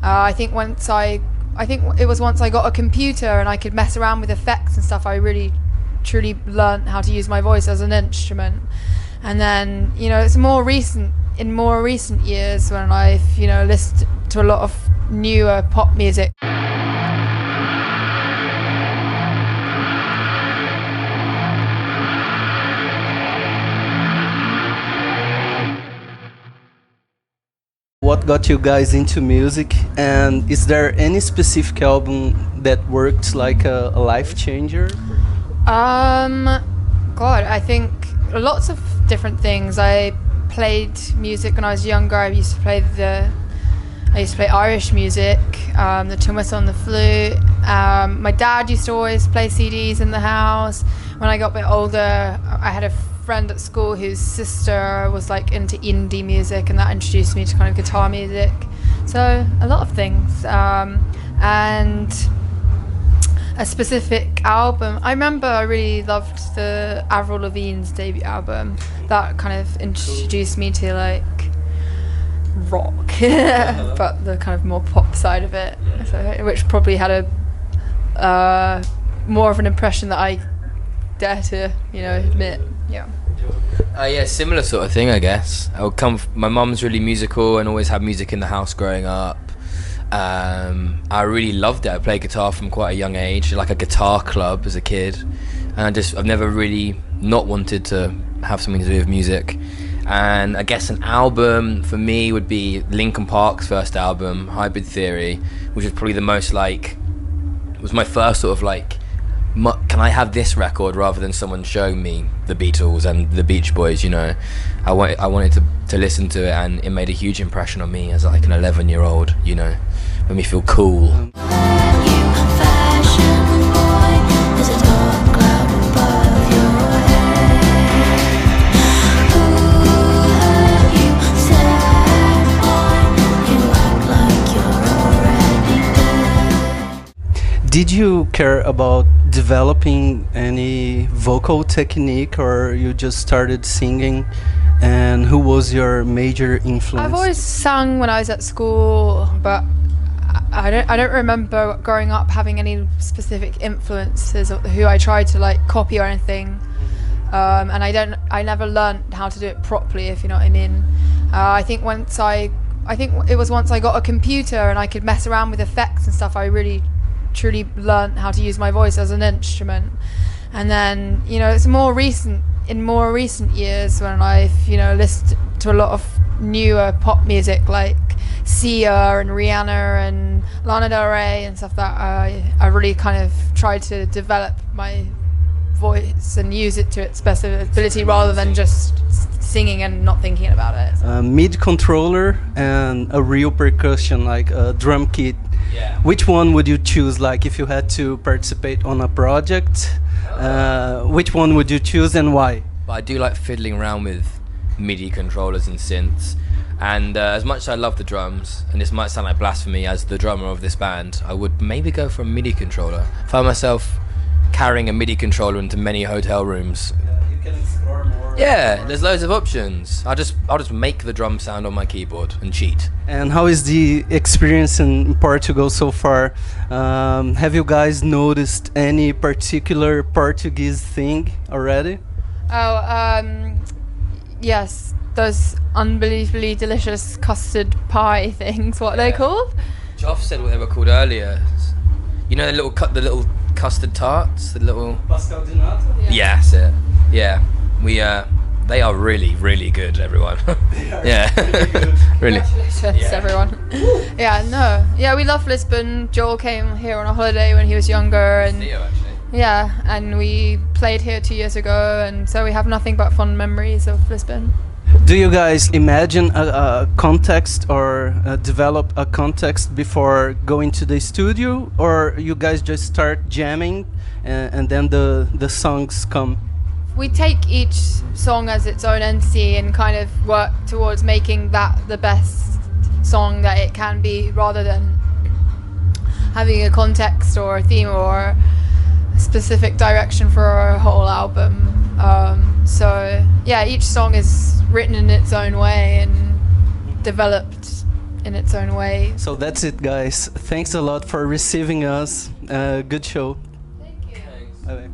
I think it was once I got a computer and I could mess around with effects and stuff, I really truly learned how to use my voice as an instrument. And then, it's in more recent years when I've, listened to a lot of newer pop music. What got you guys into music, and is there any specific album that worked like a life changer? God, I think lots of different things. I played music when I was younger. I used to play Irish music, the tumas on the flute. My dad used to always play CDs in the house. When I got a bit older, I had a friend at school whose sister was like into indie music, and that introduced me to kind of guitar music. So a lot of things, and a specific album. I remember I really loved the Avril Lavigne's debut album. That kind of introduced me to like rock, but the kind of more pop side of it, so, which probably had a more of an impression that I dare to admit. Yeah, similar sort of thing, I guess. My mum's really musical and always had music in the house growing up. I really loved it. I played guitar from quite a young age, like a guitar club as a kid, and I've never really not wanted to have something to do with music. And I guess an album for me would be Linkin Park's first album, Hybrid Theory, which was probably the most was my first sort of can I have this record rather than someone showing me the Beatles and the Beach Boys, I wanted to listen to it, and it made a huge impression on me as like an 11-year-old, made me feel cool. Did you care about developing any vocal technique, or you just started singing? And who was your major influence? I've always sung when I was at school, but I don't remember growing up having any specific influences of who I tried to copy or anything. And I never learned how to do it properly, if you know what I mean. I think it was once I got a computer and I could mess around with effects and stuff, I really truly learned how to use my voice as an instrument. And then, it's in more recent years when I've, listened to a lot of newer pop music like Sia and Rihanna and Lana Del Rey and stuff, that I really kind of tried to develop my voice and use it to its best ability rather than just singing and not thinking about it. A MIDI controller and a real percussion, like a drum kit. Yeah. Which one would you choose, if you had to participate on a project? Which one would you choose and why? But I do like fiddling around with MIDI controllers and synths, and as much as I love the drums, and this might sound like blasphemy as the drummer of this band, I would maybe go for a MIDI controller. I find myself carrying a MIDI controller into many hotel rooms. You can explore more. Yeah, there's loads of options. I'll just make the drum sound on my keyboard and cheat. And how is the experience in Portugal so far? Have you guys noticed any particular Portuguese thing already? Yes, those unbelievably delicious custard pie things. What are they called? Joff said what they were called earlier. The little custard tarts, the little Pascal di nata? Yeah, that's it. Yeah, they are really, really good, everyone. Yeah, really. Congratulations, everyone. Yeah, we love Lisbon. Joel came here on a holiday when he was younger, and Theo, actually. yeah, and we played here 2 years ago, and so we have nothing but fond memories of Lisbon. Do you guys imagine a context or develop a context before going to the studio, or you guys just start jamming and then the songs come? We take each song as its own entity and kind of work towards making that the best song that it can be, rather than having a context or a theme or a specific direction for a whole album. So yeah, each song is written in its own way and developed in its own way. So that's it, guys. Thanks a lot for receiving us. Good show. Thank you. Thanks. Bye.